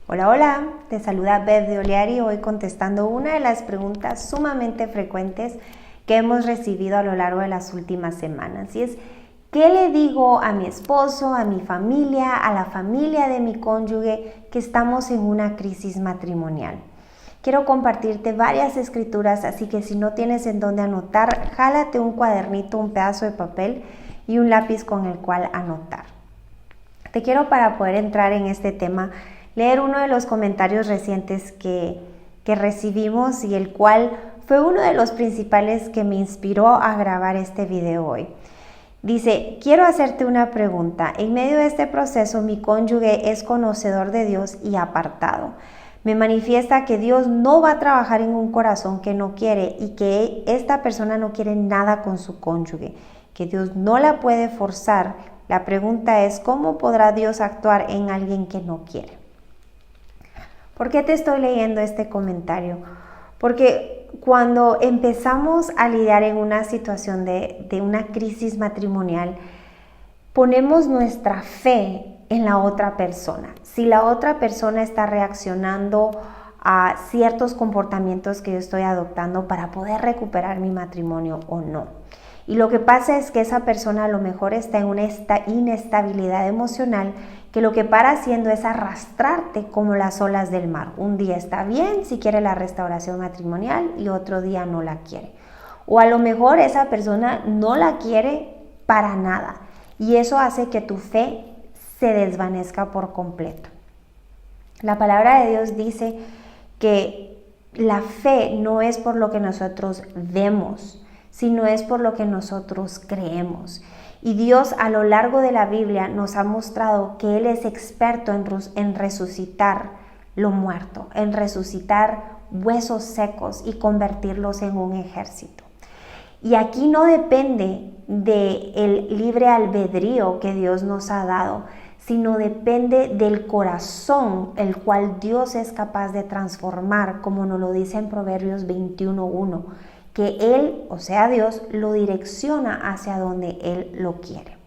Hola, hola, te saluda Beth de Oleari, hoy contestando una de las preguntas sumamente frecuentes que hemos recibido a lo largo de las últimas semanas, y es: ¿qué le digo a mi esposo, a mi familia, a la familia de mi cónyuge que estamos en una crisis matrimonial? Quiero compartirte varias escrituras, así que si no tienes en dónde anotar, jálate un cuadernito, un pedazo de papel y un lápiz con el cual anotar. Te quiero, para poder entrar en este tema, leer uno de los comentarios recientes que recibimos, y el cual fue uno de los principales que me inspiró a grabar este video hoy. Dice: quiero hacerte una pregunta. En medio de este proceso, mi cónyuge es conocedor de Dios y apartado. Me manifiesta que Dios no va a trabajar en un corazón que no quiere y que esta persona no quiere nada con su cónyuge, que Dios no la puede forzar. La pregunta es: ¿cómo podrá Dios actuar en alguien que no quiere? ¿Por qué te estoy leyendo este comentario? Porque cuando empezamos a lidiar en una situación de una crisis matrimonial, ponemos nuestra fe en la otra persona. Si la otra persona está reaccionando a ciertos comportamientos que yo estoy adoptando para poder recuperar mi matrimonio o no. Y lo que pasa es que esa persona a lo mejor está en una inestabilidad emocional, que lo que para haciendo es arrastrarte como las olas del mar. Un día está bien si quiere la restauración matrimonial y otro día no la quiere. O a lo mejor esa persona no la quiere para nada, y eso hace que tu fe se desvanezca por completo. La palabra de Dios dice que la fe no es por lo que nosotros vemos, sino es por lo que nosotros creemos. Y Dios a lo largo de la Biblia nos ha mostrado que Él es experto en resucitar lo muerto, en resucitar huesos secos y convertirlos en un ejército. Y aquí no depende del libre albedrío que Dios nos ha dado, sino depende del corazón, el cual Dios es capaz de transformar, como nos lo dice en Proverbios 21:1. Que Él, o sea Dios, lo direcciona hacia donde Él lo quiere.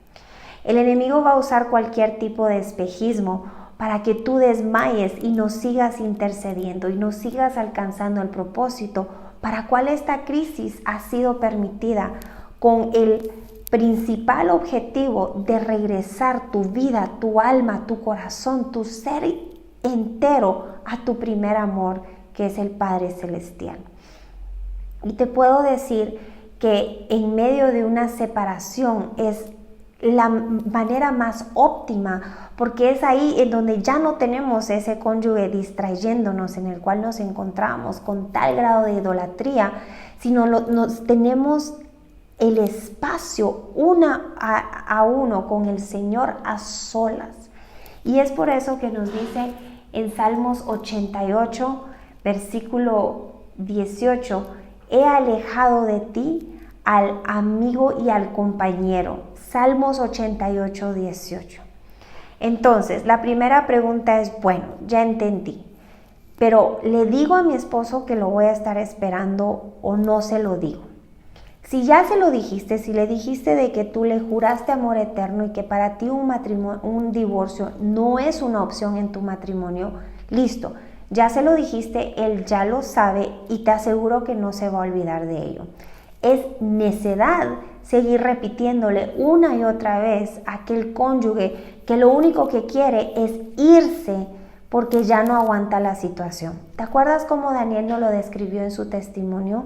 El enemigo va a usar cualquier tipo de espejismo para que tú desmayes y no sigas intercediendo y no sigas alcanzando el propósito para cual esta crisis ha sido permitida, con el principal objetivo de regresar tu vida, tu alma, tu corazón, tu ser entero a tu primer amor, que es el Padre Celestial. Y te puedo decir que en medio de una separación es la manera más óptima, porque es ahí en donde ya no tenemos ese cónyuge distrayéndonos, en el cual nos encontramos con tal grado de idolatría, sino nos tenemos el espacio a uno con el Señor a solas. Y es por eso que nos dice en Salmos 88, versículo 18: he alejado de ti al amigo y al compañero. Salmos 88, 18. Entonces, la primera pregunta es: bueno, ya entendí, pero ¿le digo a mi esposo que lo voy a estar esperando o no se lo digo? Si ya se lo dijiste, si le dijiste de que tú le juraste amor eterno y que para ti un divorcio no es una opción en tu matrimonio, listo. Ya se lo dijiste, él ya lo sabe y te aseguro que no se va a olvidar de ello. Es necedad seguir repitiéndole una y otra vez a aquel cónyuge que lo único que quiere es irse porque ya no aguanta la situación. ¿Te acuerdas cómo Daniel nos lo describió en su testimonio?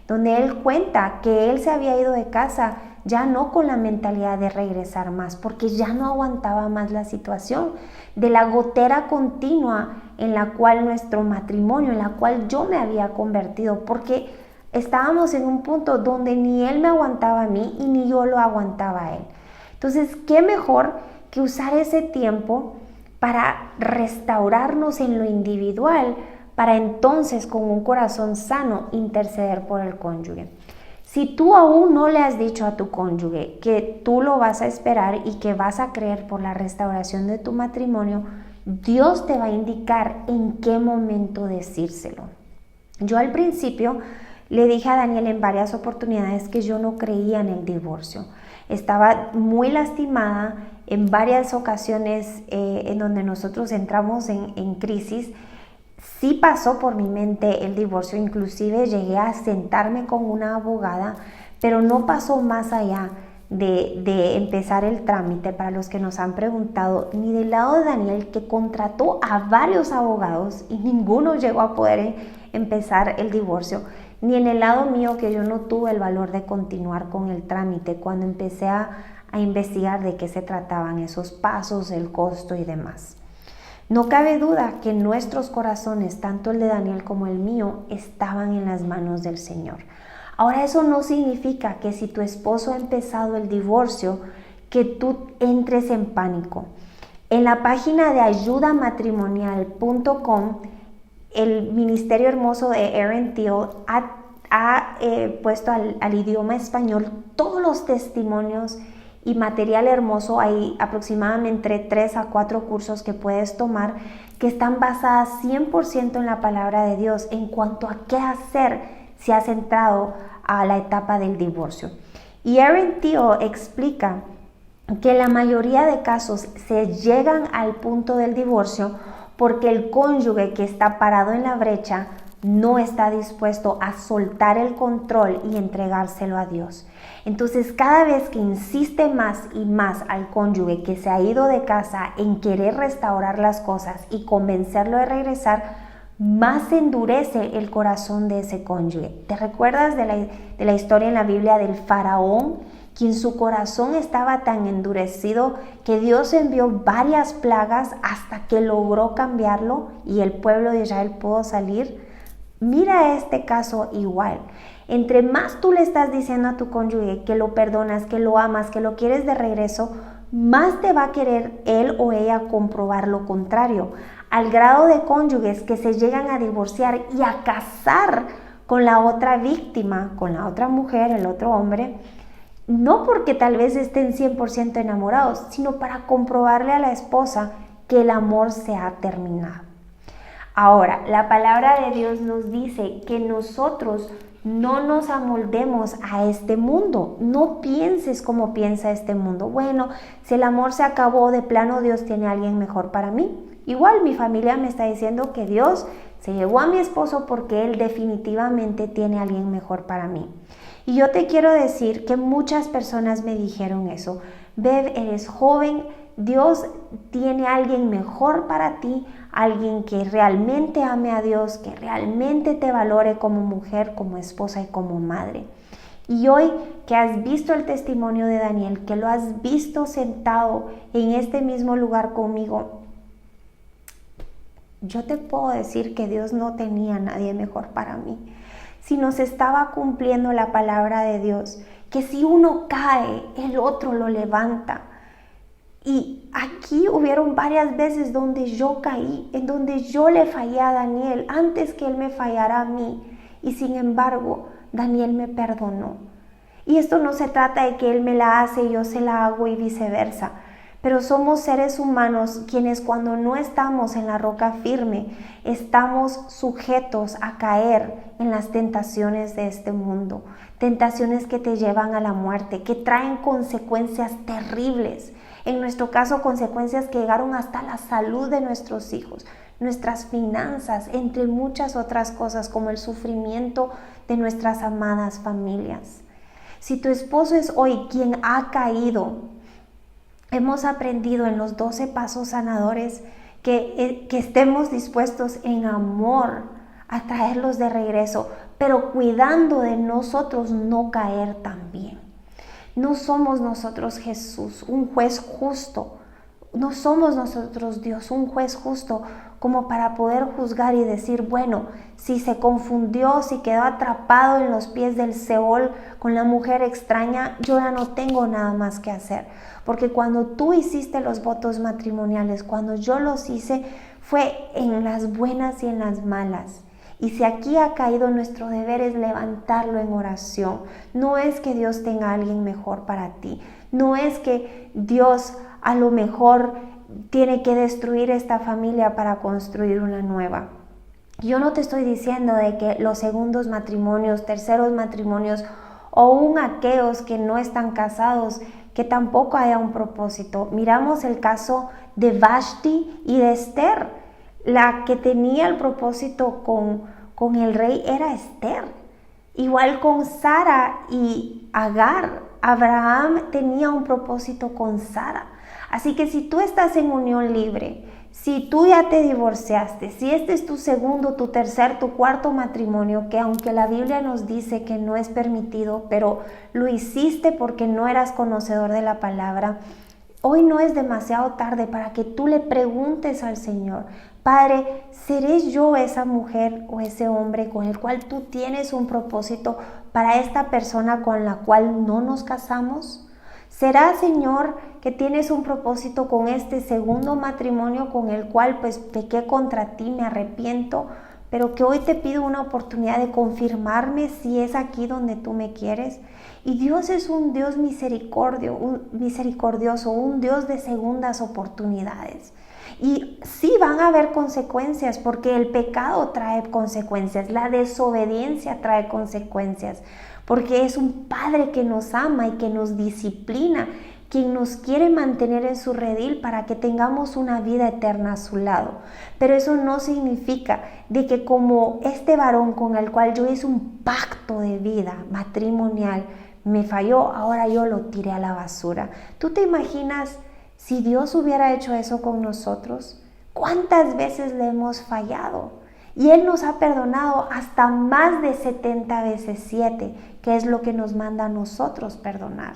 Donde él cuenta que él se había ido de casa ya no con la mentalidad de regresar más, porque ya no aguantaba más la situación de la gotera continua en la cual nuestro matrimonio, en la cual yo me había convertido, porque estábamos en un punto donde ni él me aguantaba a mí y ni yo lo aguantaba a él. Entonces, ¿qué mejor que usar ese tiempo para restaurarnos en lo individual, para entonces con un corazón sano interceder por el cónyuge? Si tú aún no le has dicho a tu cónyuge que tú lo vas a esperar y que vas a creer por la restauración de tu matrimonio, Dios te va a indicar en qué momento decírselo. Yo al principio le dije a Daniel en varias oportunidades que yo no creía en el divorcio. Estaba muy lastimada en varias ocasiones en donde nosotros entramos en crisis. Sí pasó por mi mente el divorcio, inclusive llegué a sentarme con una abogada, pero no pasó más allá de empezar el trámite. Para los que nos han preguntado, ni del lado de Daniel, que contrató a varios abogados y ninguno llegó a poder empezar el divorcio, ni en el lado mío, que yo no tuve el valor de continuar con el trámite cuando empecé a investigar de qué se trataban esos pasos, el costo y demás. No cabe duda que nuestros corazones, tanto el de Daniel como el mío, estaban en las manos del Señor. Ahora, eso no significa que si tu esposo ha empezado el divorcio, que tú entres en pánico. En la página de ayudamatrimonial.com, el Ministerio Hermoso de Aaron Thiel ha puesto al idioma español todos los testimonios y material hermoso. Hay aproximadamente 3 a 4 cursos que puedes tomar que están basadas 100% en la palabra de Dios en cuanto a qué hacer si has entrado a la etapa del divorcio. Y Aaron Thiel explica que la mayoría de casos se llegan al punto del divorcio porque el cónyuge que está parado en la brecha no está dispuesto a soltar el control y entregárselo a Dios. Entonces, cada vez que insiste más y más al cónyuge que se ha ido de casa en querer restaurar las cosas y convencerlo de regresar, más se endurece el corazón de ese cónyuge. ¿Te recuerdas de la historia en la Biblia del faraón, quien su corazón estaba tan endurecido que Dios envió varias plagas hasta que logró cambiarlo y el pueblo de Israel pudo salir? Mira este caso igual. Entre más tú le estás diciendo a tu cónyuge que lo perdonas, que lo amas, que lo quieres de regreso, más te va a querer él o ella comprobar lo contrario, al grado de cónyuges que se llegan a divorciar y a casar con la otra víctima, con la otra mujer, el otro hombre, no porque tal vez estén 100% enamorados, sino para comprobarle a la esposa que el amor se ha terminado. Ahora, la palabra de Dios nos dice que nosotros no nos amoldemos a este mundo. No pienses como piensa este mundo. Bueno, si el amor se acabó, de plano Dios tiene a alguien mejor para mí. Igual mi familia me está diciendo que Dios se llevó a mi esposo porque Él definitivamente tiene a alguien mejor para mí. Y yo te quiero decir que muchas personas me dijeron eso. Bev, eres joven, Dios tiene a alguien mejor para ti, alguien que realmente ame a Dios, que realmente te valore como mujer, como esposa y como madre. Y hoy que has visto el testimonio de Daniel, que lo has visto sentado en este mismo lugar conmigo, yo te puedo decir que Dios no tenía a nadie mejor para mí. Si nos estaba cumpliendo la palabra de Dios, que si uno cae, el otro lo levanta. Y aquí hubieron varias veces donde yo caí, en donde yo le fallé a Daniel antes que él me fallara a mí. Y sin embargo, Daniel me perdonó. Y esto no se trata de que él me la hace y yo se la hago y viceversa. Pero somos seres humanos quienes cuando no estamos en la roca firme, estamos sujetos a caer en las tentaciones de este mundo. Tentaciones que te llevan a la muerte, que traen consecuencias terribles. En nuestro caso, consecuencias que llegaron hasta la salud de nuestros hijos, nuestras finanzas, entre muchas otras cosas, como el sufrimiento de nuestras amadas familias. Si tu esposo es hoy quien ha caído, hemos aprendido en los 12 pasos sanadores que estemos dispuestos en amor a traerlos de regreso, pero cuidando de nosotros no caer también. No somos nosotros Jesús, un juez justo. No somos nosotros Dios, un juez justo, como para poder juzgar y decir, bueno, si se confundió, si quedó atrapado en los pies del Seol con la mujer extraña, yo ya no tengo nada más que hacer. Porque cuando tú hiciste los votos matrimoniales, cuando yo los hice, fue en las buenas y en las malas. Y si aquí ha caído, nuestro deber es levantarlo en oración. No es que Dios tenga a alguien mejor para ti. No es que Dios a lo mejor tiene que destruir esta familia para construir una nueva. Yo no te estoy diciendo de que los segundos matrimonios, terceros matrimonios o aún aquellos que no están casados, que tampoco haya un propósito. Miramos el caso de Vashti y de Esther. La que tenía el propósito con el rey era Esther. Igual con Sara y Agar. Abraham tenía un propósito con Sara. Así que si tú estás en unión libre, si tú ya te divorciaste, si este es tu segundo, tu tercer, tu cuarto matrimonio, que aunque la Biblia nos dice que no es permitido, pero lo hiciste porque no eras conocedor de la palabra, hoy no es demasiado tarde para que tú le preguntes al Señor: Padre, ¿seré yo esa mujer o ese hombre con el cual tú tienes un propósito para esta persona con la cual no nos casamos? ¿Será, Señor, que tienes un propósito con este segundo matrimonio con el cual pues pequé contra ti, me arrepiento, pero que hoy te pido una oportunidad de confirmarme si es aquí donde tú me quieres? Y Dios es un Dios misericordioso, un Dios de segundas oportunidades. Y sí van a haber consecuencias, porque el pecado trae consecuencias, la desobediencia trae consecuencias, porque es un Padre que nos ama y que nos disciplina, quien nos quiere mantener en su redil para que tengamos una vida eterna a su lado. Pero eso no significa de que como este varón con el cual yo hice un pacto de vida matrimonial me falló, ahora yo lo tiré a la basura. ¿Tú te imaginas si Dios hubiera hecho eso con nosotros? ¿Cuántas veces le hemos fallado? Y Él nos ha perdonado hasta más de 70 veces 7, que es lo que nos manda a nosotros perdonar.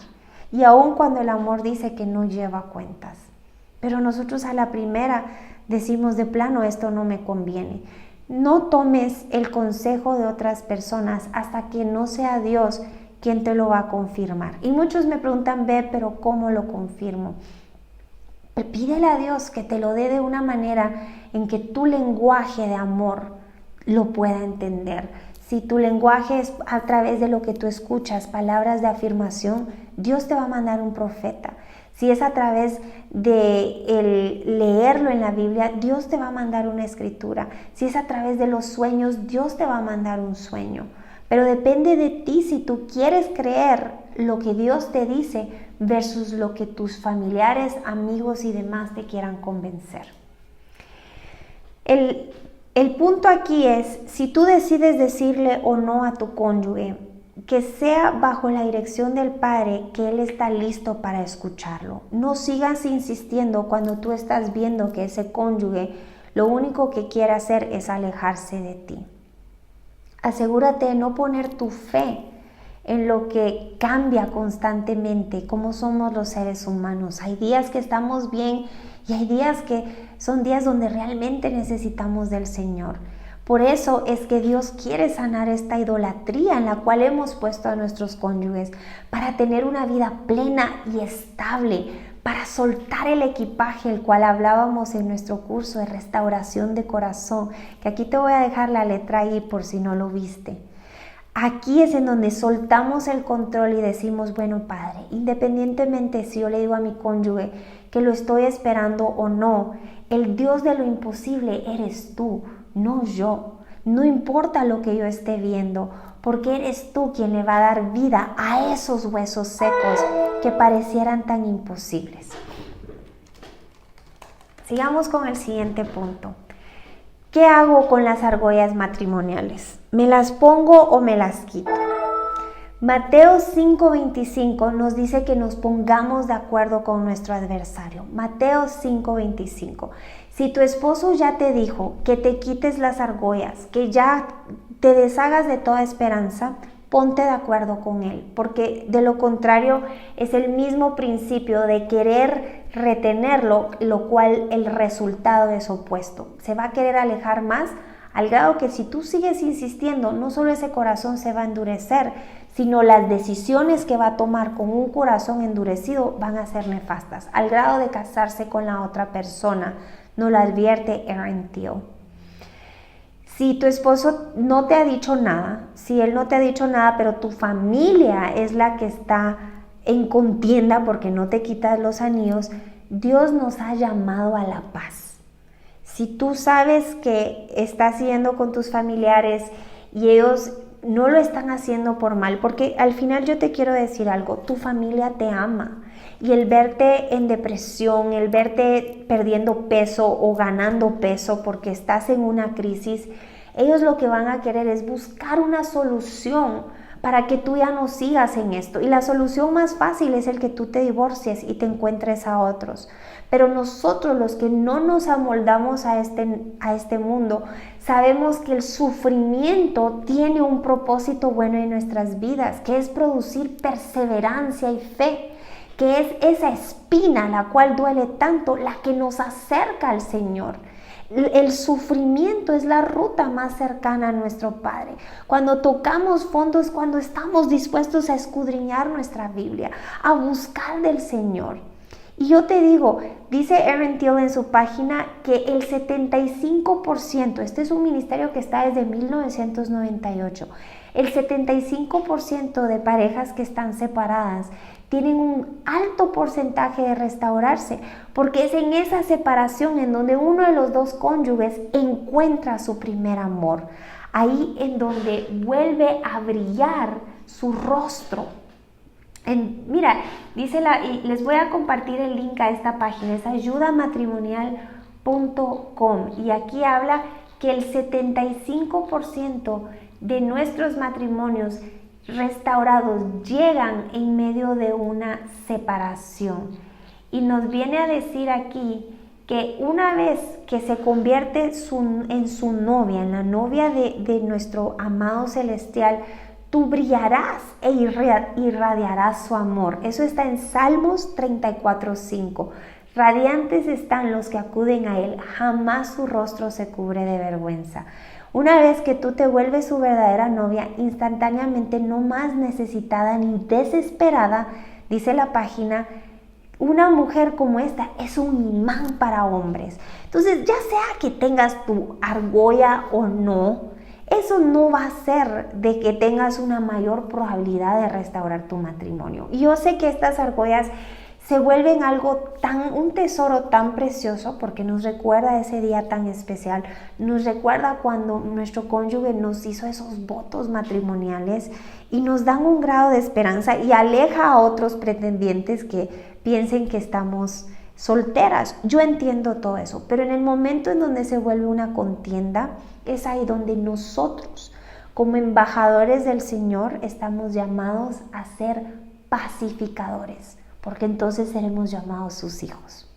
Y aun cuando el amor dice que no lleva cuentas. Pero nosotros a la primera decimos de plano: esto no me conviene. No tomes el consejo de otras personas hasta que no sea Dios quien te lo va a confirmar. Y muchos me preguntan: pero ¿cómo lo confirmo? Pídele a Dios que te lo dé de una manera en que tu lenguaje de amor lo pueda entender. Si tu lenguaje es a través de lo que tú escuchas, palabras de afirmación, Dios te va a mandar un profeta. Si es a través de leerlo en la Biblia, Dios te va a mandar una escritura. Si es a través de los sueños, Dios te va a mandar un sueño. Pero depende de ti si tú quieres creer lo que Dios te dice versus lo que tus familiares, amigos y demás te quieran convencer. El punto aquí es, si tú decides decirle o no a tu cónyuge, que sea bajo la dirección del Padre, que Él está listo para escucharlo. No sigas insistiendo cuando tú estás viendo que ese cónyuge lo único que quiere hacer es alejarse de ti. Asegúrate de no poner tu fe en lo que cambia constantemente, como somos los seres humanos. Hay días que estamos bien y hay días que son días donde realmente necesitamos del Señor. Por eso es que Dios quiere sanar esta idolatría en la cual hemos puesto a nuestros cónyuges, para tener una vida plena y estable, para soltar el equipaje, el cual hablábamos en nuestro curso de restauración de corazón, que aquí te voy a dejar la letra I por si no lo viste. Aquí es en donde soltamos el control y decimos: bueno, Padre, independientemente si yo le digo a mi cónyuge que lo estoy esperando o no, el Dios de lo imposible eres tú, no yo. No importa lo que yo esté viendo, porque eres tú quien le va a dar vida a esos huesos secos que parecieran tan imposibles. Sigamos con el siguiente punto. ¿Qué hago con las argollas matrimoniales? ¿Me las pongo o me las quito? Mateo 5:25 nos dice que nos pongamos de acuerdo con nuestro adversario. Mateo 5:25. Si tu esposo ya te dijo que te quites las argollas, que ya te deshagas de toda esperanza, ponte de acuerdo con él, porque de lo contrario es el mismo principio de querer retenerlo, lo cual el resultado es opuesto. Se va a querer alejar más, al grado que si tú sigues insistiendo, no solo ese corazón se va a endurecer, sino las decisiones que va a tomar con un corazón endurecido van a ser nefastas, al grado de casarse con la otra persona. Nos lo advierte Aaron Thiel. Si tu esposo no te ha dicho nada, si él no te ha dicho nada, pero tu familia es la que está en contienda porque no te quitas los anillos, Dios nos ha llamado a la paz. Si tú sabes que estás yendo con tus familiares y ellos no lo están haciendo por mal, porque al final yo te quiero decir algo, tu familia te ama. Y el verte en depresión, el verte perdiendo peso o ganando peso porque estás en una crisis, ellos lo que van a querer es buscar una solución para que tú ya no sigas en esto. Y la solución más fácil es el que tú te divorcies y te encuentres a otros. Pero nosotros, los que no nos amoldamos a este mundo, sabemos que el sufrimiento tiene un propósito bueno en nuestras vidas, que es producir perseverancia y fe, que es esa espina la cual duele tanto, la que nos acerca al Señor. El sufrimiento es la ruta más cercana a nuestro Padre. Cuando tocamos fondo es cuando estamos dispuestos a escudriñar nuestra Biblia, a buscar del Señor. Y yo te digo, dice Aaron Thiel en su página que el 75%, este es un ministerio que está desde 1998, el 75% de parejas que están separadas tienen un alto porcentaje de restaurarse, porque es en esa separación en donde uno de los dos cónyuges encuentra su primer amor, ahí en donde vuelve a brillar su rostro. Mira, dice y les voy a compartir el link a esta página, es ayudamatrimonial.com, y aquí habla que el 75% de nuestros matrimonios restaurados llegan en medio de una separación. Y nos viene a decir aquí que una vez que se convierte en su novia, en la novia de nuestro amado celestial, tú brillarás e irradiarás su amor. Eso está en Salmos 34:5. Radiantes están los que acuden a él, jamás su rostro se cubre de vergüenza. Una vez que tú te vuelves su verdadera novia, instantáneamente, no más necesitada ni desesperada, dice la página, una mujer como esta es un imán para hombres. Entonces, ya sea que tengas tu argolla o no, eso no va a hacer de que tengas una mayor probabilidad de restaurar tu matrimonio. Y yo sé que estas argollas se vuelven un tesoro tan precioso porque nos recuerda ese día tan especial, nos recuerda cuando nuestro cónyuge nos hizo esos votos matrimoniales y nos dan un grado de esperanza y aleja a otros pretendientes que piensen que estamos solteras. Yo entiendo todo eso, pero en el momento en donde se vuelve una contienda, es ahí donde nosotros, como embajadores del Señor, estamos llamados a ser pacificadores, porque entonces seremos llamados sus hijos.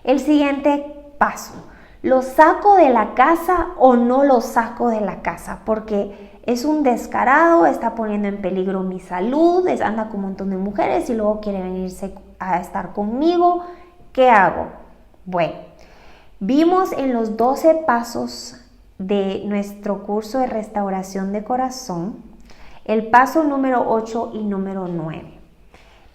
El siguiente paso, ¿lo saco de la casa o no lo saco de la casa? Porque es un descarado, está poniendo en peligro mi salud, anda con un montón de mujeres y luego quiere venirse a estar conmigo. ¿Qué hago? Bueno, vimos en los 12 pasos de nuestro curso de restauración de corazón el paso número 8 y número 9.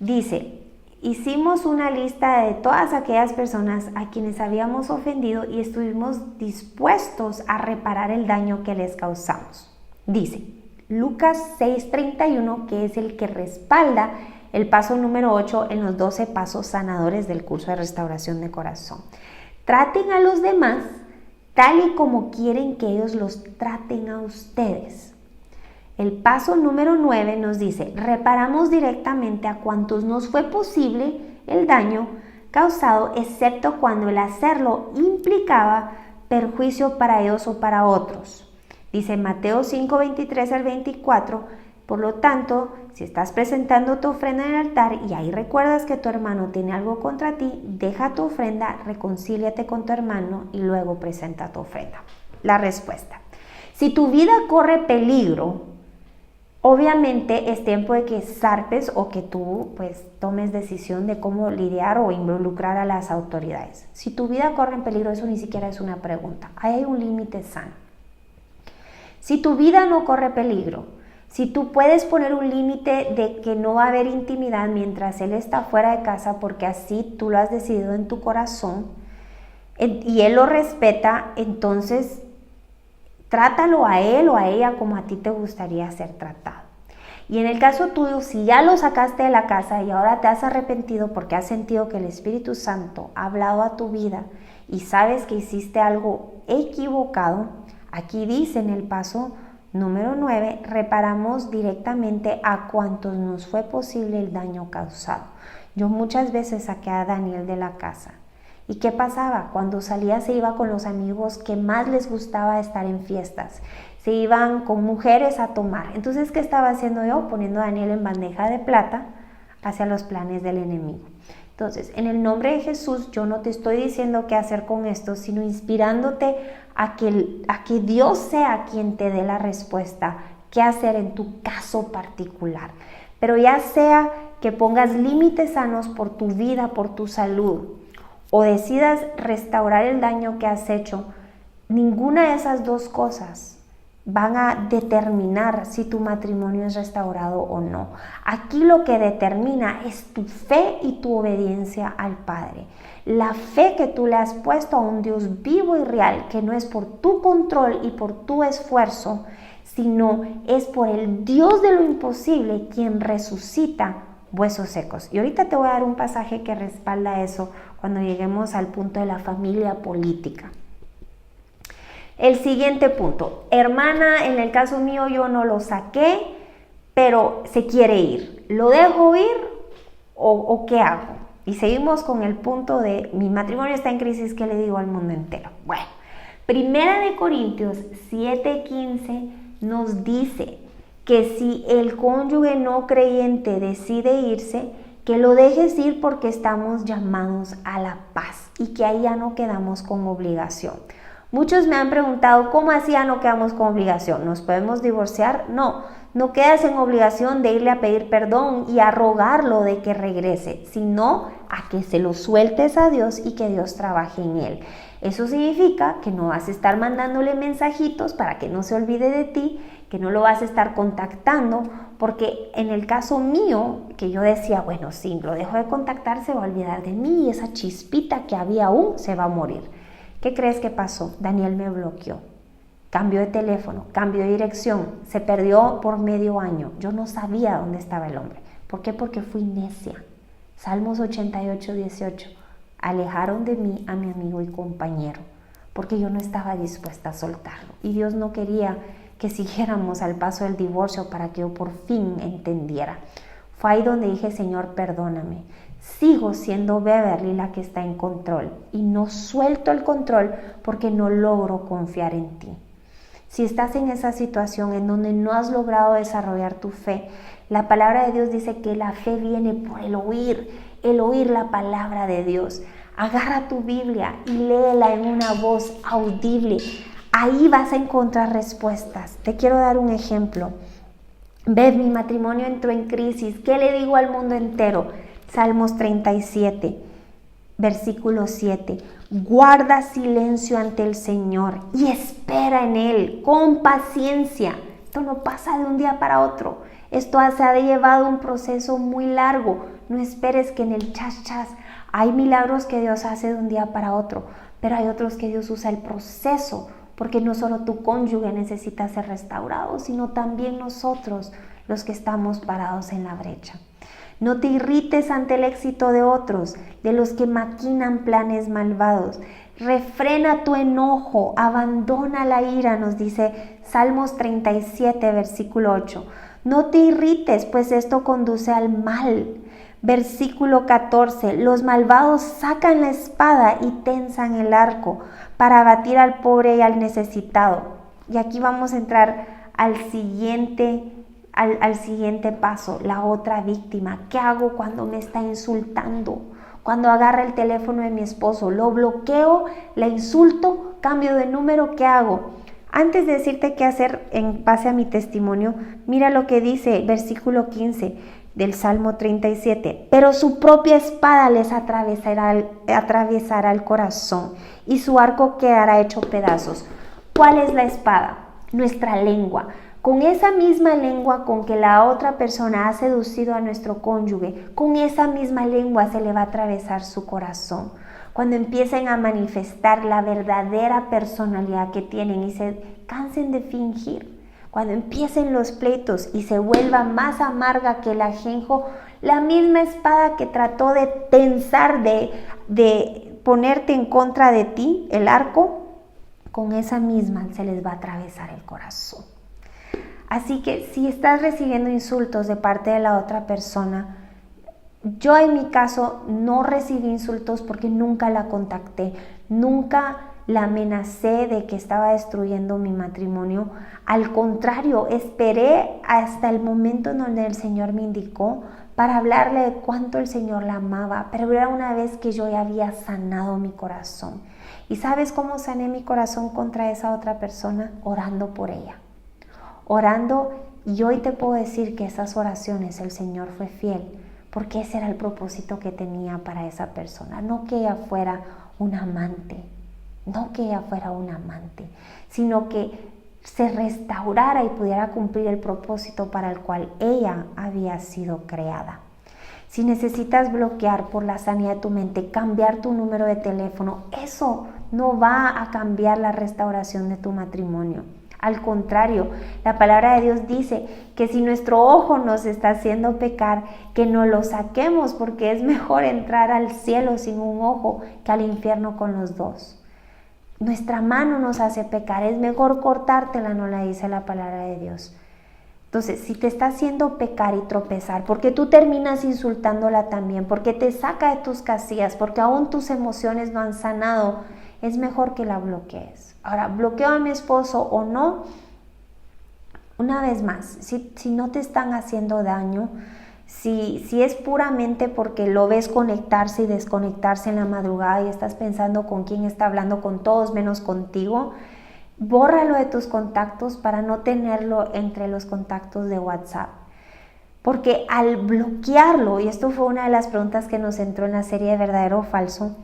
Dice, hicimos una lista de todas aquellas personas a quienes habíamos ofendido y estuvimos dispuestos a reparar el daño que les causamos. Dice, Lucas 6:31, que es el que respalda el paso número 8 en los 12 pasos sanadores del curso de restauración de corazón. Traten a los demás tal y como quieren que ellos los traten a ustedes. El paso número 9 nos dice, reparamos directamente a cuantos nos fue posible el daño causado, excepto cuando el hacerlo implicaba perjuicio para ellos o para otros. Dice Mateo 5:23 al 24, por lo tanto, si estás presentando tu ofrenda en el altar y ahí recuerdas que tu hermano tiene algo contra ti, deja tu ofrenda, reconcíliate con tu hermano y luego presenta tu ofrenda. La respuesta, si tu vida corre peligro, obviamente es tiempo de que zarpes o que tú tomes decisión de cómo lidiar o involucrar a las autoridades. Si tu vida corre en peligro, eso ni siquiera es una pregunta. Ahí hay un límite sano. Si tu vida no corre peligro, si tú puedes poner un límite de que no va a haber intimidad mientras él está fuera de casa porque así tú lo has decidido en tu corazón y él lo respeta, entonces trátalo a él o a ella como a ti te gustaría ser tratado. Y en el caso tuyo, si ya lo sacaste de la casa y ahora te has arrepentido porque has sentido que el Espíritu Santo ha hablado a tu vida y sabes que hiciste algo equivocado, aquí dice en el paso Número 9, reparamos directamente a cuantos nos fue posible el daño causado. Yo muchas veces saqué a Daniel de la casa. ¿Y qué pasaba? Cuando salía se iba con los amigos que más les gustaba estar en fiestas. Se iban con mujeres a tomar. Entonces, ¿qué estaba haciendo yo? Poniendo a Daniel en bandeja de plata hacia los planes del enemigo. Entonces, en el nombre de Jesús, yo no te estoy diciendo qué hacer con esto, sino inspirándote a que Dios sea quien te dé la respuesta, qué hacer en tu caso particular. Pero ya sea que pongas límites sanos por tu vida, por tu salud, o decidas restaurar el daño que has hecho, ninguna de esas dos cosas van a determinar si tu matrimonio es restaurado o no. Aquí lo que determina es tu fe y tu obediencia al Padre. La fe que tú le has puesto a un Dios vivo y real, que no es por tu control y por tu esfuerzo, sino es por el Dios de lo imposible quien resucita huesos secos. Y ahorita te voy a dar un pasaje que respalda eso cuando lleguemos al punto de la familia política. El siguiente punto, hermana, en el caso mío yo no lo saqué, pero se quiere ir. ¿Lo dejo ir o qué hago? Y seguimos con el punto de mi matrimonio está en crisis, ¿qué le digo al mundo entero? Bueno, 1 Corintios 7:15 nos dice que si el cónyuge no creyente decide irse, que lo dejes ir porque estamos llamados a la paz y que ahí ya no quedamos con obligación. Muchos me han preguntado, ¿cómo así ya no quedamos con obligación? ¿Nos podemos divorciar? No quedas en obligación de irle a pedir perdón y a rogarlo de que regrese, sino a que se lo sueltes a Dios y que Dios trabaje en él. Eso significa que no vas a estar mandándole mensajitos para que no se olvide de ti, que no lo vas a estar contactando, porque en el caso mío, que yo decía, bueno, sí, lo dejo de contactar, se va a olvidar de mí y esa chispita que había aún se va a morir. ¿Qué crees que pasó? Daniel me bloqueó, cambió de teléfono, cambió de dirección, se perdió por medio año. Yo no sabía dónde estaba el hombre. ¿Por qué? Porque fui necia. Salmos 88:18. Alejaron de mí a mi amigo y compañero, porque yo no estaba dispuesta a soltarlo. Y Dios no quería que siguiéramos al paso del divorcio para que yo por fin entendiera. Fue ahí donde dije, Señor, perdóname. Sigo siendo Beverly la que está en control y no suelto el control porque no logro confiar en ti. Si estás en esa situación en donde no has logrado desarrollar tu fe, la palabra de Dios dice que la fe viene por el oír la palabra de Dios. Agarra tu Biblia y léela en una voz audible. Ahí vas a encontrar respuestas. Te quiero dar un ejemplo. Ves, mi matrimonio entró en crisis. ¿Qué le digo al mundo entero? Salmos 37, versículo 7. Guarda silencio ante el Señor y espera en Él con paciencia. Esto no pasa de un día para otro. Esto se ha llevado un proceso muy largo. No esperes que en el chas. Hay milagros que Dios hace de un día para otro, pero hay otros que Dios usa el proceso, porque no solo tu cónyuge necesita ser restaurado, sino también nosotros, los que estamos parados en la brecha. No te irrites ante el éxito de otros, de los que maquinan planes malvados. Refrena tu enojo, abandona la ira, nos dice Salmos 37, versículo 8. No te irrites, pues esto conduce al mal. Versículo 14. Los malvados sacan la espada y tensan el arco para abatir al pobre y al necesitado. Y aquí vamos a entrar al siguiente paso, la otra víctima. ¿Qué hago cuando me está insultando? Cuando agarra el teléfono de mi esposo, lo bloqueo, le insulto, cambio de número, ¿qué hago? Antes de decirte qué hacer en base a mi testimonio, mira lo que dice versículo 15 del Salmo 37. Pero su propia espada les atravesará el corazón y su arco quedará hecho pedazos. ¿Cuál es la espada? Nuestra lengua. Con esa misma lengua con que la otra persona ha seducido a nuestro cónyuge, con esa misma lengua se le va a atravesar su corazón. Cuando empiecen a manifestar la verdadera personalidad que tienen y se cansen de fingir, cuando empiecen los pleitos y se vuelva más amarga que el ajenjo, la misma espada que trató de tensar, de ponerte en contra de ti, el arco, con esa misma se les va a atravesar el corazón. Así que si estás recibiendo insultos de parte de la otra persona, yo en mi caso no recibí insultos porque nunca la contacté, nunca la amenacé de que estaba destruyendo mi matrimonio. Al contrario, esperé hasta el momento en donde el Señor me indicó para hablarle de cuánto el Señor la amaba, pero era una vez que yo ya había sanado mi corazón. ¿Y sabes cómo sané mi corazón contra esa otra persona? Orando por ella. Orando, y hoy te puedo decir que esas oraciones el Señor fue fiel, porque ese era el propósito que tenía para esa persona. No que ella fuera un amante, sino que se restaurara y pudiera cumplir el propósito para el cual ella había sido creada. Si necesitas bloquear por la sanidad de tu mente, cambiar tu número de teléfono, eso no va a cambiar la restauración de tu matrimonio. Al contrario, la palabra de Dios dice que si nuestro ojo nos está haciendo pecar, que no lo saquemos, porque es mejor entrar al cielo sin un ojo que al infierno con los dos. Nuestra mano nos hace pecar, es mejor cortártela, no la dice la palabra de Dios. Entonces, si te está haciendo pecar y tropezar, porque tú terminas insultándola también, porque te saca de tus casillas, porque aún tus emociones no han sanado, es mejor que la bloquees. Ahora, ¿bloqueo a mi esposo o no? Una vez más, si no te están haciendo daño, si es puramente porque lo ves conectarse y desconectarse en la madrugada y estás pensando con quién está hablando, con todos menos contigo, bórralo de tus contactos para no tenerlo entre los contactos de WhatsApp. Porque al bloquearlo, y esto fue una de las preguntas que nos entró en la serie de verdadero o falso,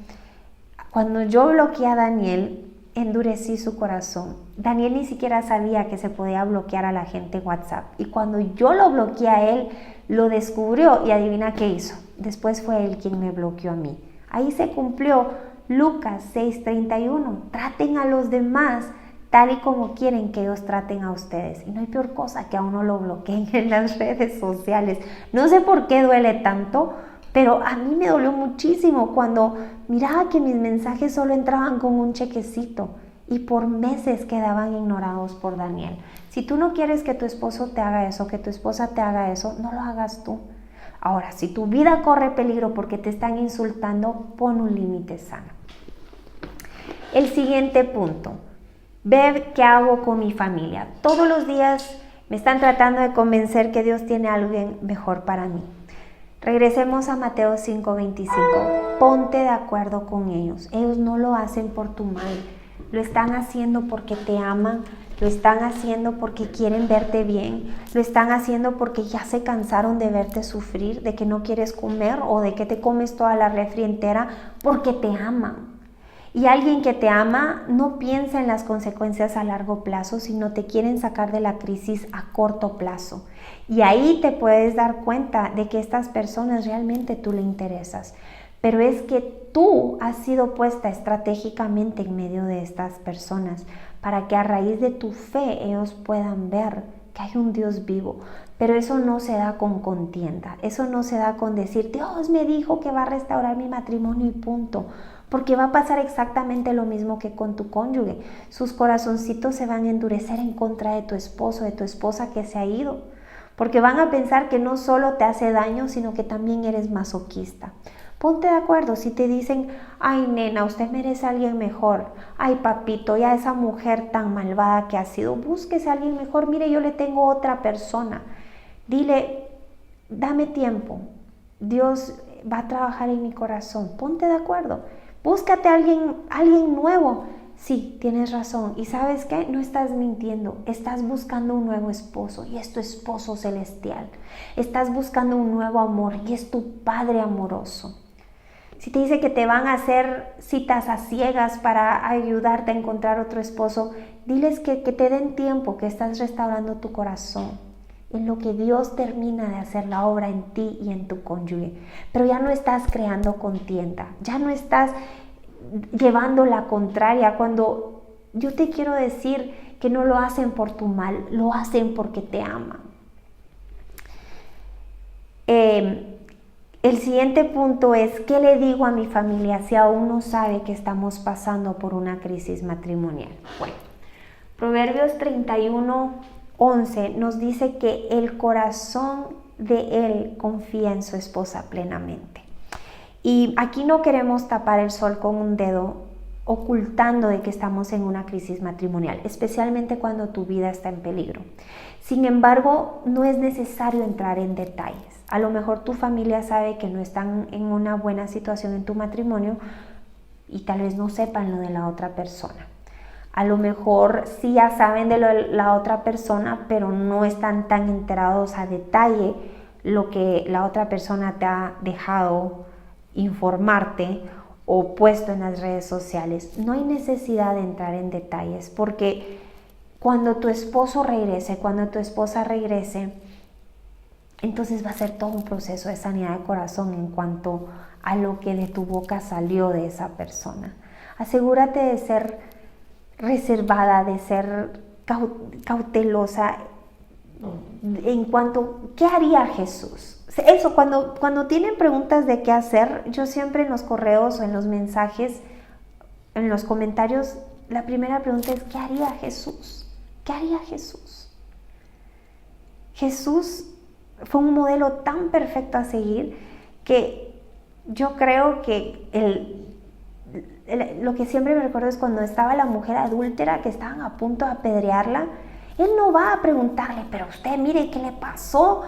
cuando yo bloqueé a Daniel, endurecí su corazón. Daniel ni siquiera sabía que se podía bloquear a la gente en WhatsApp. Y cuando yo lo bloqueé a él, lo descubrió y adivina qué hizo. Después fue él quien me bloqueó a mí. Ahí se cumplió Lucas 6:31. Traten a los demás tal y como quieren que ellos traten a ustedes. Y no hay peor cosa que a uno lo bloqueen en las redes sociales. No sé por qué duele tanto, pero a mí me dolió muchísimo cuando miraba que mis mensajes solo entraban con un chequecito y por meses quedaban ignorados por Daniel. Si tú no quieres que tu esposo te haga eso, que tu esposa te haga eso, no lo hagas tú. Ahora, si tu vida corre peligro porque te están insultando, pon un límite sano. El siguiente punto. Ver qué hago con mi familia. Todos los días me están tratando de convencer que Dios tiene algo mejor para mí. Regresemos a Mateo 5:25. Ponte de acuerdo con ellos. Ellos no lo hacen por tu mal. Lo están haciendo porque te aman. Lo están haciendo porque quieren verte bien. Lo están haciendo porque ya se cansaron de verte sufrir, de que no quieres comer o de que te comes toda la refri entera, porque te aman. Y alguien que te ama no piensa en las consecuencias a largo plazo, sino te quieren sacar de la crisis a corto plazo. Y ahí te puedes dar cuenta de que estas personas realmente tú le interesas. Pero es que tú has sido puesta estratégicamente en medio de estas personas para que a raíz de tu fe ellos puedan ver que hay un Dios vivo. Pero eso no se da con contienda, eso no se da con decir Dios me dijo que va a restaurar mi matrimonio y punto. Porque va a pasar exactamente lo mismo que con tu cónyuge. Sus corazoncitos se van a endurecer en contra de tu esposo, de tu esposa que se ha ido. Porque van a pensar que no solo te hace daño, sino que también eres masoquista. Ponte de acuerdo, si te dicen, ay nena, usted merece a alguien mejor. Ay papito, ya esa mujer tan malvada que ha sido, búsquese a alguien mejor. Mire, yo le tengo otra persona. Dile, dame tiempo. Dios va a trabajar en mi corazón. Ponte de acuerdo. Búscate a alguien nuevo. Sí, tienes razón. ¿Y sabes qué? No estás mintiendo. Estás buscando un nuevo esposo y es tu esposo celestial. Estás buscando un nuevo amor y es tu Padre amoroso. Si te dice que te van a hacer citas a ciegas para ayudarte a encontrar otro esposo, diles que te den tiempo, que estás restaurando tu corazón. En lo que Dios termina de hacer la obra en ti y en tu cónyuge. Pero ya no estás creando contienda, ya no estás llevando la contraria. Cuando yo te quiero decir que no lo hacen por tu mal, lo hacen porque te aman. El siguiente punto es, ¿qué le digo a mi familia si aún no sabe que estamos pasando por una crisis matrimonial? Bueno, Proverbios 31, 11 nos dice que el corazón de él confía en su esposa plenamente. Y aquí no queremos tapar el sol con un dedo, ocultando de que estamos en una crisis matrimonial, especialmente cuando tu vida está en peligro. Sin embargo, no es necesario entrar en detalles. A lo mejor tu familia sabe que no están en una buena situación en tu matrimonio y tal vez no sepan lo de la otra persona. A lo mejor sí ya saben de la otra persona, pero no están tan enterados a detalle lo que la otra persona te ha dejado informarte o puesto en las redes sociales. No hay necesidad de entrar en detalles, porque cuando tu esposo regrese, cuando tu esposa regrese, entonces va a ser todo un proceso de sanidad de corazón en cuanto a lo que de tu boca salió de esa persona. Asegúrate de ser reservada, de ser cautelosa en cuanto, ¿qué haría Jesús? Eso, cuando tienen preguntas de qué hacer, yo siempre en los correos o en los mensajes, en los comentarios, la primera pregunta es, ¿qué haría Jesús? ¿Qué haría Jesús? Jesús fue un modelo tan perfecto a seguir que yo creo que lo que siempre me recuerdo es cuando estaba la mujer adúltera que estaban a punto de apedrearla. Él no va a preguntarle, pero usted mire qué le pasó.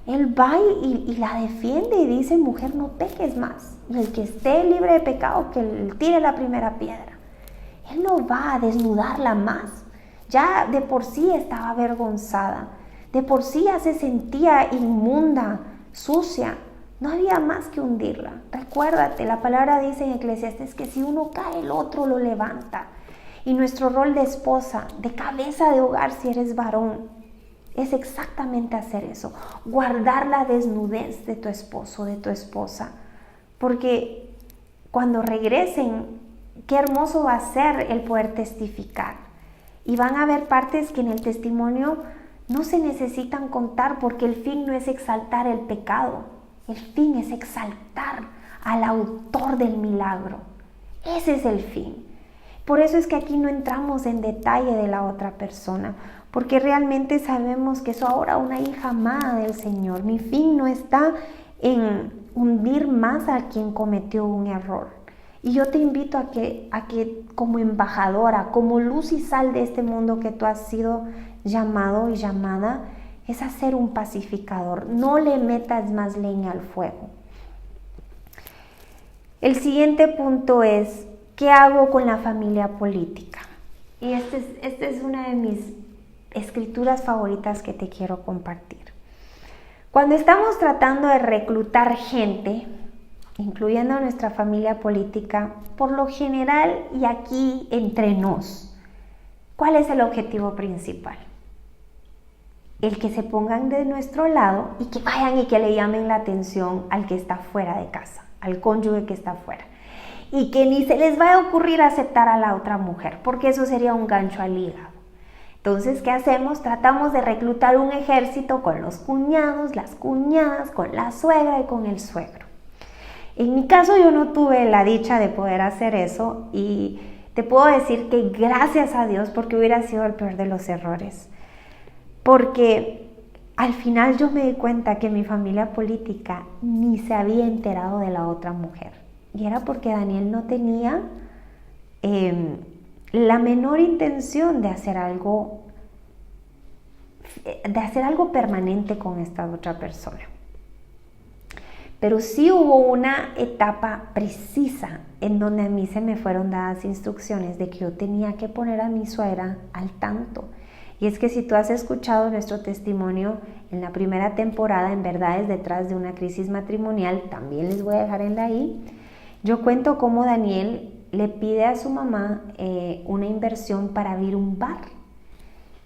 Él va y la defiende y dice, mujer, no peques más. El que esté libre de pecado, que le tire la primera piedra. Él no va a desnudarla más. Ya de por sí estaba avergonzada. De por sí ya se sentía inmunda, sucia. No había más que hundirla. Recuérdate, la palabra dice en Eclesiastés que si uno cae, el otro lo levanta. Y nuestro rol de esposa, de cabeza de hogar, si eres varón, es exactamente hacer eso. Guardar la desnudez de tu esposo, de tu esposa. Porque cuando regresen, qué hermoso va a ser el poder testificar. Y van a haber partes que en el testimonio no se necesitan contar, porque el fin no es exaltar el pecado. El fin es exaltar al autor del milagro. Ese es el fin. Por eso es que aquí no entramos en detalle de la otra persona, porque realmente sabemos que soy ahora una hija amada del Señor. Mi fin no está en hundir más a quien cometió un error. Y yo te invito a que como embajadora, como luz y sal de este mundo que tú has sido llamado y llamada, es a ser un pacificador. No le metas más leña al fuego. El siguiente punto es, ¿qué hago con la familia política? Y esta es una de mis escrituras favoritas que te quiero compartir. Cuando estamos tratando de reclutar gente, incluyendo a nuestra familia política, por lo general y aquí entre nos, ¿cuál es el objetivo principal? El que se pongan de nuestro lado y que vayan y que le llamen la atención al que está fuera de casa, al cónyuge que está fuera. Y que ni se les vaya a ocurrir aceptar a la otra mujer, porque eso sería un gancho al hígado. Entonces, ¿qué hacemos? Tratamos de reclutar un ejército con los cuñados, las cuñadas, con la suegra y con el suegro. En mi caso yo no tuve la dicha de poder hacer eso y te puedo decir que gracias a Dios, porque hubiera sido el peor de los errores. Porque al final yo me di cuenta que mi familia política ni se había enterado de la otra mujer. Y era porque Daniel no tenía la menor intención de hacer algo permanente con esta otra persona. Pero sí hubo una etapa precisa en donde a mí se me fueron dadas instrucciones de que yo tenía que poner a mi suegra al tanto. Y es que si tú has escuchado nuestro testimonio en la primera temporada, en Verdades detrás de una crisis matrimonial, también les voy a dejar en la i. Yo cuento cómo Daniel le pide a su mamá una inversión para abrir un bar.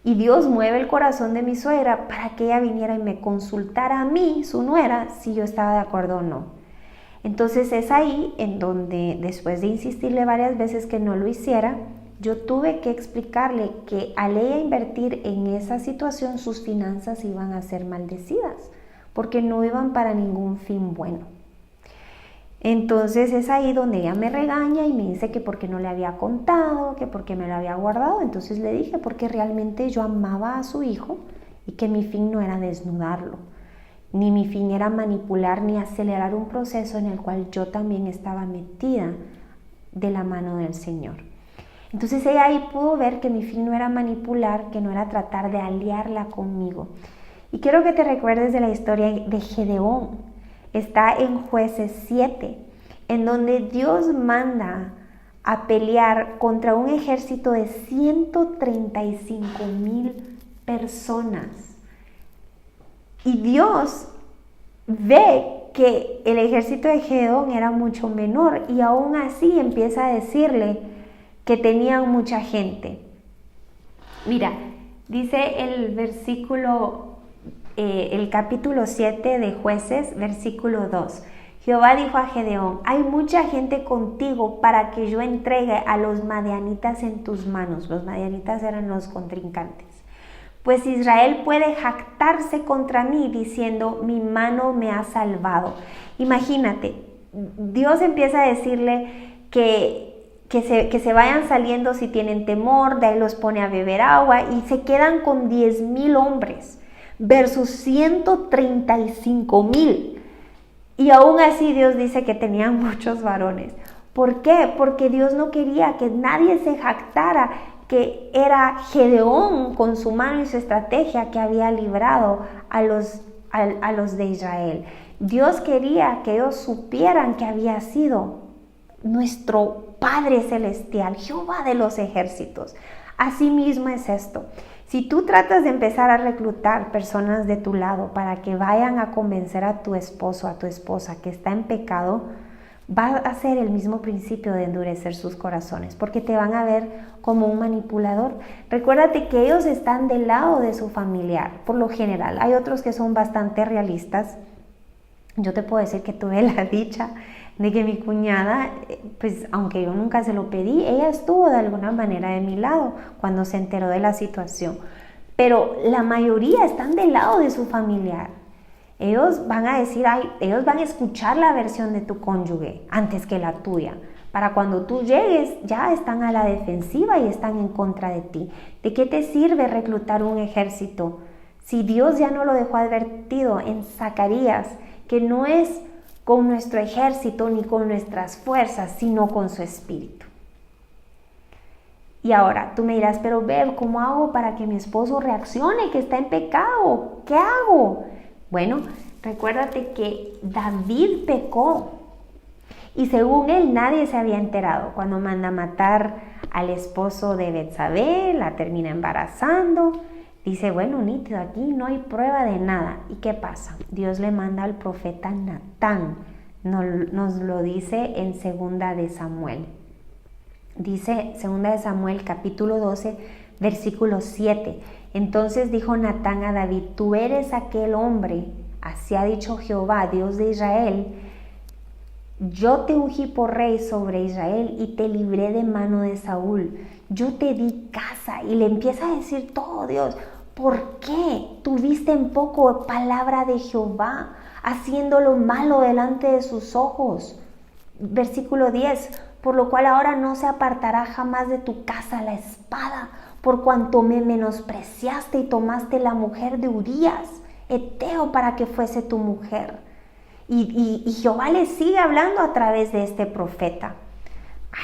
Y Dios mueve el corazón de mi suegra para que ella viniera y me consultara a mí, su nuera, si yo estaba de acuerdo o no. Entonces es ahí en donde, después de insistirle varias veces que no lo hiciera, yo tuve que explicarle que al ella invertir en esa situación, sus finanzas iban a ser maldecidas, porque no iban para ningún fin bueno. Entonces es ahí donde ella me regaña y me dice que porque no le había contado, que porque me lo había guardado. Entonces le dije porque realmente yo amaba a su hijo y que mi fin no era desnudarlo, ni mi fin era manipular ni acelerar un proceso en el cual yo también estaba metida de la mano del Señor. Entonces ella ahí pudo ver que mi fin no era manipular, que no era tratar de aliarla conmigo. Y quiero que te recuerdes de la historia de Gedeón. Está en Jueces 7, en donde Dios manda a pelear contra un ejército de 135,000 personas. Y Dios ve que el ejército de Gedeón era mucho menor y aún así empieza a decirle que tenían mucha gente. Mira, dice el versículo el capítulo 7 de Jueces, versículo 2. Jehová dijo a Gedeón: hay mucha gente contigo para que yo entregue a los madianitas en tus manos. Los madianitas eran los contrincantes. Pues Israel puede jactarse contra mí diciendo: mi mano me ha salvado. Imagínate, Dios empieza a decirle que se vayan saliendo si tienen temor, de ahí los pone a beber agua y se quedan con 10,000 hombres. Versus 135,000. Y aún así Dios dice que tenían muchos varones. ¿Por qué? Porque Dios no quería que nadie se jactara que era Gedeón con su mano y su estrategia que había librado a los de Israel. Dios quería que ellos supieran que había sido nuestro Padre Celestial, Jehová de los ejércitos. Así mismo es esto. Si tú tratas de empezar a reclutar personas de tu lado para que vayan a convencer a tu esposo, a tu esposa que está en pecado, va a ser el mismo principio de endurecer sus corazones, porque te van a ver como un manipulador. Recuérdate que ellos están del lado de su familiar, por lo general. Hay otros que son bastante realistas. Yo te puedo decir que tuve la dicha de que mi cuñada, pues aunque yo nunca se lo pedí, ella estuvo de alguna manera de mi lado cuando se enteró de la situación. Pero la mayoría están del lado de su familiar. Ellos van a decir, ellos van a escuchar la versión de tu cónyuge antes que la tuya. Para cuando tú llegues, ya están a la defensiva y están en contra de ti. ¿De qué te sirve reclutar un ejército si Dios ya no lo dejó advertido en Zacarías, que no es con nuestro ejército ni con nuestras fuerzas, sino con su espíritu? Y ahora tú me dirás: pero Bev, ¿cómo hago para que mi esposo reaccione, que está en pecado? ¿Qué hago? Bueno, recuérdate que David pecó y según él nadie se había enterado. Cuando manda a matar al esposo de Betsabé, la termina embarazando. Dice: bueno, nítido, aquí no hay prueba de nada. ¿Y qué pasa? Dios le manda al profeta Natán. Nos lo dice en 2 de Samuel. Dice 2 de Samuel capítulo 12, versículo 7. Entonces dijo Natán a David: tú eres aquel hombre, así ha dicho Jehová, Dios de Israel. Yo te ungí por rey sobre Israel y te libré de mano de Saúl. Yo te di casa. Y le empieza a decir todo Dios. ¿Por qué tuviste en poco palabra de Jehová, haciendo lo malo delante de sus ojos? Versículo 10. Por lo cual ahora no se apartará jamás de tu casa la espada, por cuanto me menospreciaste y tomaste la mujer de Urías, heteo, para que fuese tu mujer. Y Jehová le sigue hablando a través de este profeta.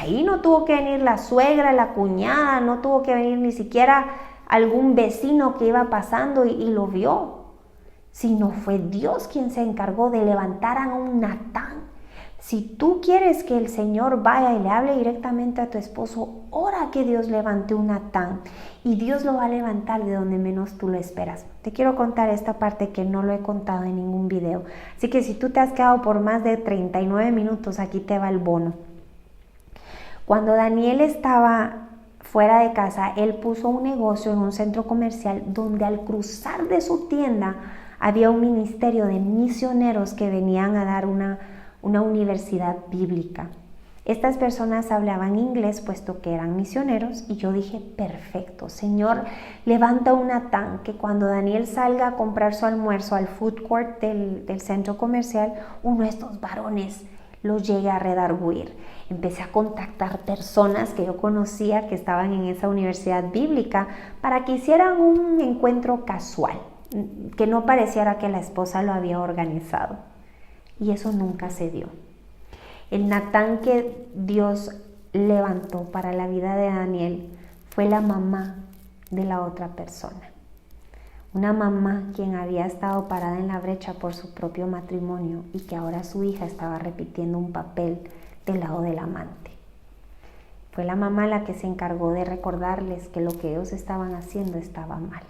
Ahí no tuvo que venir la suegra, la cuñada, no tuvo que venir ni siquiera algún vecino que iba pasando y lo vio, sino fue Dios quien se encargó de levantar a un Natán. Si tú quieres que el Señor vaya y le hable directamente a tu esposo, ora que Dios levante un Natán, y Dios lo va a levantar de donde menos tú lo esperas. Te quiero contar esta parte que no lo he contado en ningún video, así que si tú te has quedado por más de 39 minutos, aquí te va el bono. Cuando Daniel estaba fuera de casa, él puso un negocio en un centro comercial donde al cruzar de su tienda había un ministerio de misioneros que venían a dar una universidad bíblica. Estas personas hablaban inglés puesto que eran misioneros y yo dije: perfecto, Señor, levanta un Natán, que cuando Daniel salga a comprar su almuerzo al food court del centro comercial, uno de estos varones los llegué a redarguir. Empecé a contactar personas que yo conocía que estaban en esa universidad bíblica para que hicieran un encuentro casual, que no pareciera que la esposa lo había organizado. Y eso nunca se dio. El Natán que Dios levantó para la vida de Daniel fue la mamá de la otra persona. Una mamá quien había estado parada en la brecha por su propio matrimonio y que ahora su hija estaba repitiendo un papel del lado del amante. Fue la mamá la que se encargó de recordarles que lo que ellos estaban haciendo estaba mal.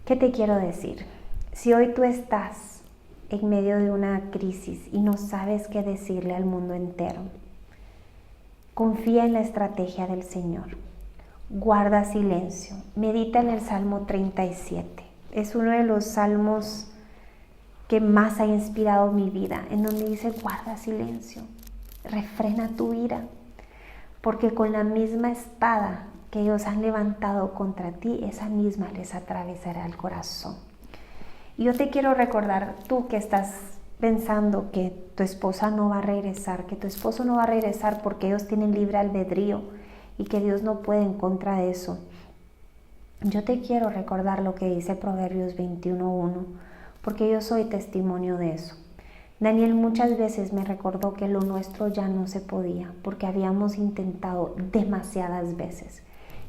¿Qué te quiero decir? Si hoy tú estás en medio de una crisis y no sabes qué decirle al mundo entero, confía en la estrategia del Señor. Guarda silencio. Medita en el Salmo 37. Es uno de los salmos que más ha inspirado mi vida, en donde dice: guarda silencio, refrena tu ira, porque con la misma espada que ellos han levantado contra ti, esa misma les atravesará el corazón. Y yo te quiero recordar, tú que estás pensando que tu esposa no va a regresar, que tu esposo no va a regresar porque ellos tienen libre albedrío y que Dios no puede en contra de eso. Yo te quiero recordar lo que dice Proverbios 21:1, porque yo soy testimonio de eso. Daniel muchas veces me recordó que lo nuestro ya no se podía, porque habíamos intentado demasiadas veces,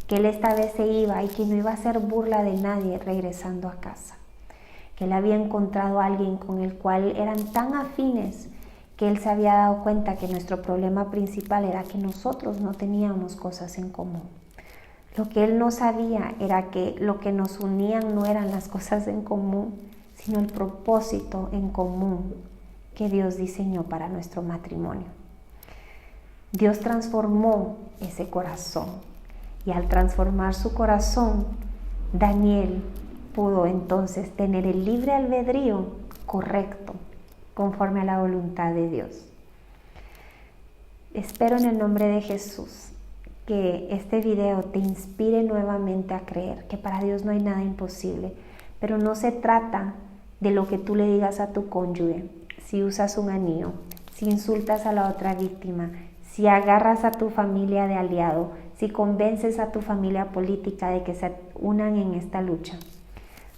que él esta vez se iba y que no iba a hacer burla de nadie regresando a casa, que él había encontrado a alguien con el cual eran tan afines que él se había dado cuenta que nuestro problema principal era que nosotros no teníamos cosas en común. Lo que él no sabía era que lo que nos unían no eran las cosas en común, sino el propósito en común que Dios diseñó para nuestro matrimonio. Dios transformó ese corazón y al transformar su corazón, Daniel pudo entonces tener el libre albedrío correcto, conforme a la voluntad de Dios. Espero en el nombre de Jesús que este video te inspire nuevamente a creer que para Dios no hay nada imposible, pero no se trata de lo que tú le digas a tu cónyuge, si usas un anillo, si insultas a la otra víctima, si agarras a tu familia de aliado, si convences a tu familia política de que se unan en esta lucha.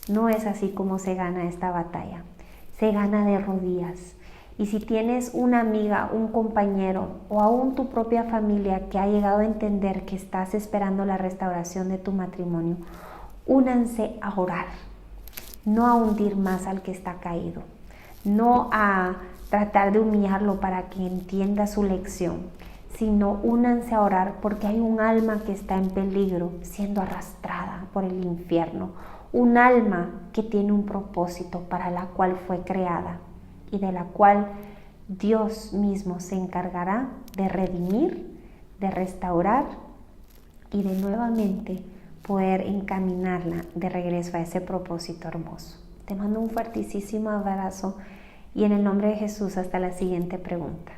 No es así como se gana esta batalla. Se gana de rodillas. Y si tienes una amiga, un compañero o aún tu propia familia que ha llegado a entender que estás esperando la restauración de tu matrimonio, únanse a orar, no a hundir más al que está caído, no a tratar de humillarlo para que entienda su lección, sino únanse a orar porque hay un alma que está en peligro siendo arrastrada por el infierno. Un alma que tiene un propósito para la cual fue creada y de la cual Dios mismo se encargará de redimir, de restaurar y de nuevamente poder encaminarla de regreso a ese propósito hermoso. Te mando un fuertísimo abrazo y en el nombre de Jesús hasta la siguiente pregunta.